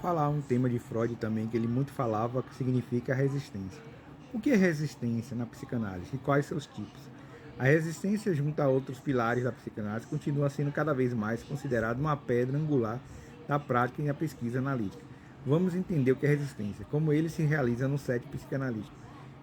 falar um tema de Freud também que ele muito falava, que significa resistência. O que é resistência na psicanálise e quais seus tipos? A resistência, junto a outros pilares da psicanálise, continua sendo cada vez mais considerada uma pedra angular da prática e da pesquisa analítica. Vamos entender o que é resistência, como ele se realiza no set psicanalítico.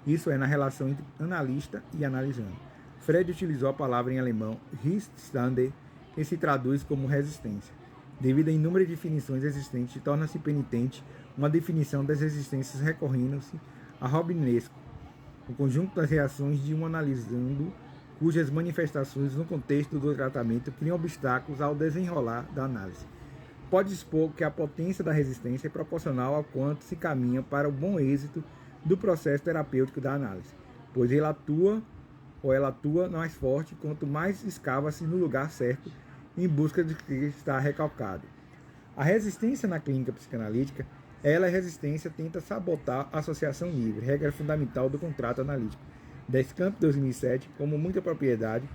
Isso é na relação entre analista e analisando. Freud utilizou a palavra em alemão Widerstande, que se traduz como resistência. Devido a inúmeras definições existentes, torna-se penitente uma definição das resistências recorrendo-se a Robinesco, o conjunto das reações de um analisando, cujas manifestações no contexto do tratamento criam obstáculos ao desenrolar da análise. Pode expor que a potência da resistência é proporcional ao quanto se caminha para o bom êxito do processo terapêutico da análise, pois ela atua mais forte quanto mais escava-se no lugar certo em busca de que está recalcado. A resistência na clínica psicanalítica, ela é resistência tenta sabotar a associação livre, regra fundamental do contrato analítico. Descamp, 2007, como muita propriedade,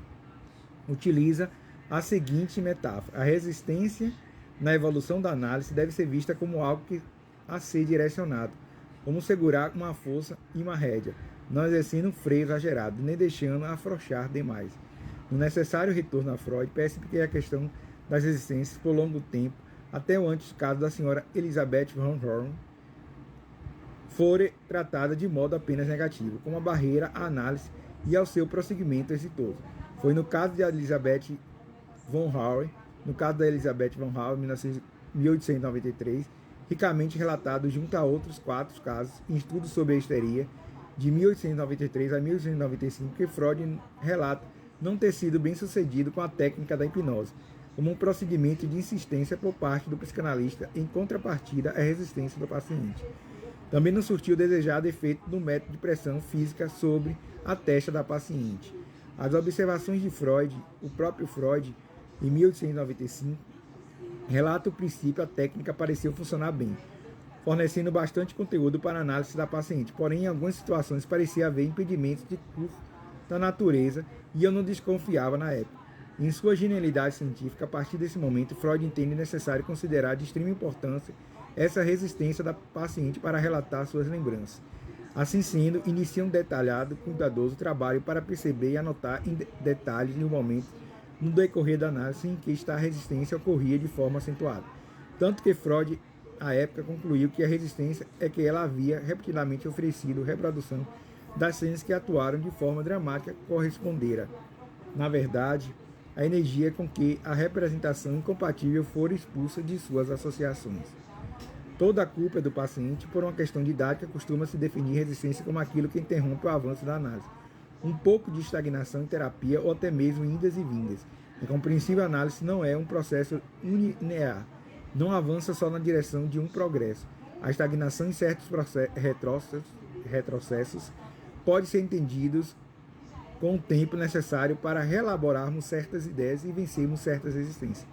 utiliza a seguinte metáfora: a resistência na evolução da análise deve ser vista como algo a ser direcionado, como segurar uma força e uma rédea, não exercendo um freio exagerado, nem deixando afrouxar demais. No necessário retorno a Freud, percebe que a questão das resistências por longo tempo, até o antes caso da senhora Elizabeth von Horn, fora tratada de modo apenas negativo, como uma barreira à análise e ao seu prosseguimento exitoso. Foi no caso de Elizabeth von Horn, no caso da Elizabeth von Horn, 1893, ricamente relatado junto a outros 4 casos em estudos sobre a histeria, de 1893 a 1895, que Freud relata não ter sido bem sucedido com a técnica da hipnose, como um procedimento de insistência por parte do psicanalista em contrapartida à resistência do paciente. Também não surtiu o desejado efeito do método de pressão física sobre a testa da paciente. As observações de Freud, o próprio Freud, em 1895, relata o princípio, a técnica pareceu funcionar bem, fornecendo bastante conteúdo para a análise da paciente, porém em algumas situações parecia haver impedimentos de curso da natureza e eu não desconfiava na época. Em sua genialidade científica, a partir desse momento, Freud entende necessário considerar de extrema importância essa resistência da paciente para relatar suas lembranças. Assim sendo, inicia um detalhado, cuidadoso trabalho para perceber e anotar em detalhes no momento, no decorrer da análise em que esta resistência ocorria de forma acentuada. Tanto que Freud, à época, concluiu que a resistência é que ela havia repetidamente oferecido reprodução das cenas que atuaram de forma dramática correspondera, na verdade, a energia com que a representação incompatível fora expulsa de suas associações. Toda a culpa é do paciente. Por uma questão didática, costuma-se definir resistência como aquilo que interrompe o avanço da análise. Um pouco de estagnação em terapia ou até mesmo indas e vindas. A compreensível análise não é um processo linear. Não avança só na direção de um progresso. A estagnação em certos retrocessos pode ser entendidos com o tempo necessário para reelaborarmos certas ideias e vencermos certas resistências.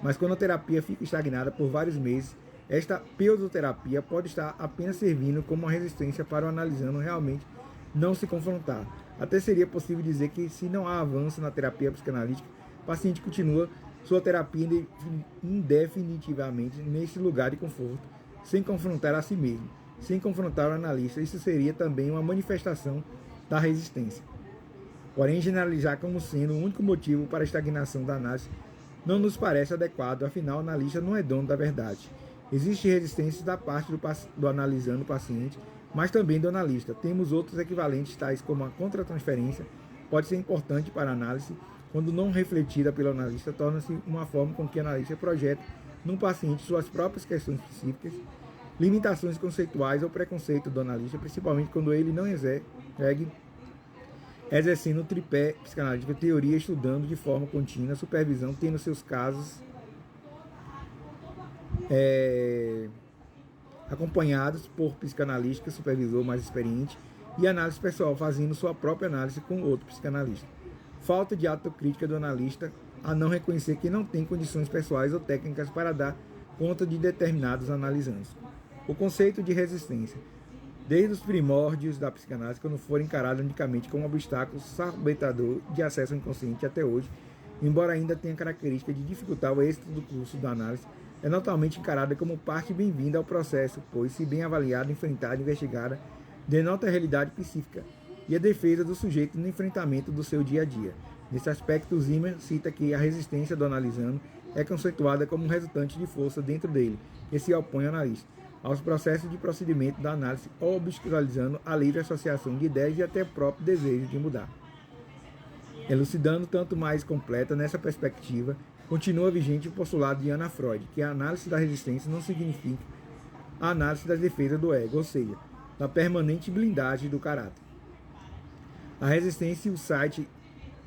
Mas quando a terapia fica estagnada por vários meses, esta pseudoterapia pode estar apenas servindo como uma resistência para o analisando realmente não se confrontar. Até seria possível dizer que, se não há avanço na terapia psicanalítica, o paciente continua sua terapia indefinitivamente nesse lugar de conforto, sem confrontar a si mesmo, sem confrontar o analista. Isso seria também uma manifestação da resistência. Porém, generalizar como sendo o único motivo para a estagnação da análise não nos parece adequado, afinal, o analista não é dono da verdade. Existe resistência da parte do analisando o paciente, mas também do analista. Temos outros equivalentes, tais como a contratransferência, pode ser importante para a análise, quando não refletida pelo analista, torna-se uma forma com que o analista projeta no paciente suas próprias questões específicas, limitações conceituais ou preconceito do analista, principalmente quando ele não segue exercendo o tripé psicanalítico, teoria, estudando de forma contínua, supervisão, tendo seus casos acompanhados por psicanalista, supervisor mais experiente, e análise pessoal, fazendo sua própria análise com outro psicanalista. Falta de autocrítica do analista a não reconhecer que não tem condições pessoais ou técnicas para dar conta de determinados analisandos. O conceito de resistência. Desde os primórdios da psicanálise, quando for encarado unicamente como um obstáculo sabotador de acesso ao inconsciente até hoje, embora ainda tenha característica de dificultar o êxito do curso da análise, é naturalmente encarada como parte bem-vinda ao processo, pois, se bem avaliada, enfrentada e investigada, denota a realidade psíquica e a defesa do sujeito no enfrentamento do seu dia a dia. Nesse aspecto, Zimmer cita que a resistência do analisando é conceituada como um resultante de força dentro dele, que se opõe ao analista, aos processos de procedimento da análise, obstaculizando a livre associação de ideias e até o próprio desejo de mudar. Elucidando tanto mais completa nessa perspectiva, continua vigente o postulado de Anna Freud, que a análise da resistência não significa a análise das defesas do ego, ou seja, da permanente blindagem do caráter. A resistência, o site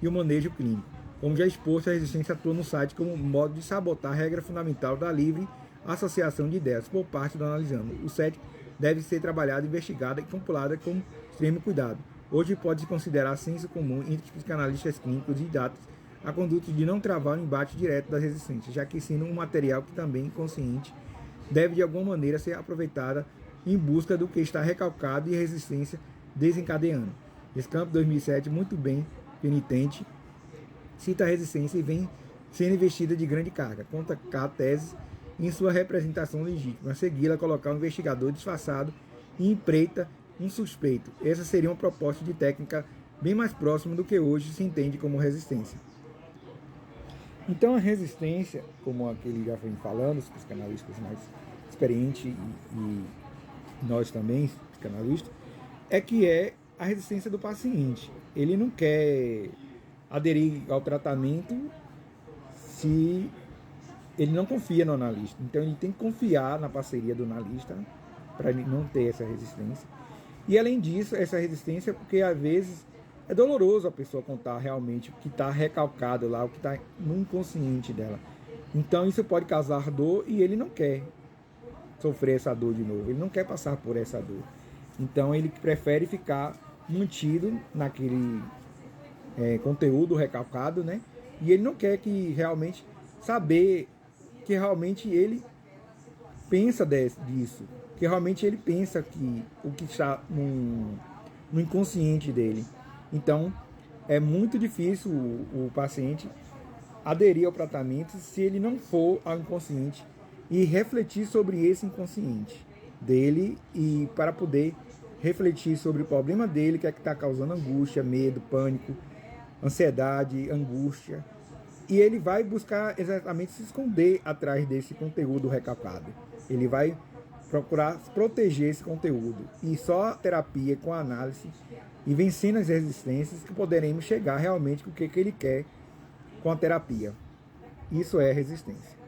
e o manejo clínico. Como já exposto, a resistência atua no site como modo de sabotar a regra fundamental da livre associação de ideias por parte do analisando. O site deve ser trabalhado, investigado e compilado com extremo cuidado. Hoje pode-se considerar senso comum entre psicanalistas clínicos e didatas a conduta de não travar o embate direto das resistências, já que sendo um material que também inconsciente deve de alguma maneira ser aproveitada em busca do que está recalcado e resistência desencadeando. Scamp, 2007, muito bem, penitente, cita a resistência e vem sendo investida de grande carga, contra a tese em sua representação legítima. A segui-la, colocar um investigador disfarçado e empreita um suspeito. Essa seria uma proposta de técnica bem mais próxima do que hoje se entende como resistência. Então a resistência, como aquele já vem falando, os psicanalistas mais experientes e nós também, psicanalistas, é a resistência do paciente. Ele não quer aderir ao tratamento se ele não confia no analista. Então ele tem que confiar na parceria do analista para ele não ter essa resistência. E além disso, essa resistência, porque às vezes é doloroso a pessoa contar realmente o que está recalcado lá, o que está no inconsciente dela. Então isso pode causar dor e ele não quer sofrer essa dor de novo. Ele não quer passar por essa dor. Então ele prefere ficar mantido naquele conteúdo recalcado, né? E ele não quer que realmente saber que realmente ele pensa disso, que realmente ele pensa que o que está no inconsciente dele. Então é muito difícil o paciente aderir ao tratamento se ele não for ao inconsciente e refletir sobre esse inconsciente dele, e para poder refletir sobre o problema dele, que é que está causando angústia, medo, pânico, ansiedade, angústia. E ele vai buscar exatamente se esconder atrás desse conteúdo recalcado. Ele vai procurar proteger esse conteúdo. E só a terapia com a análise e vencendo as resistências que poderemos chegar realmente com o que ele quer com a terapia. Isso é resistência.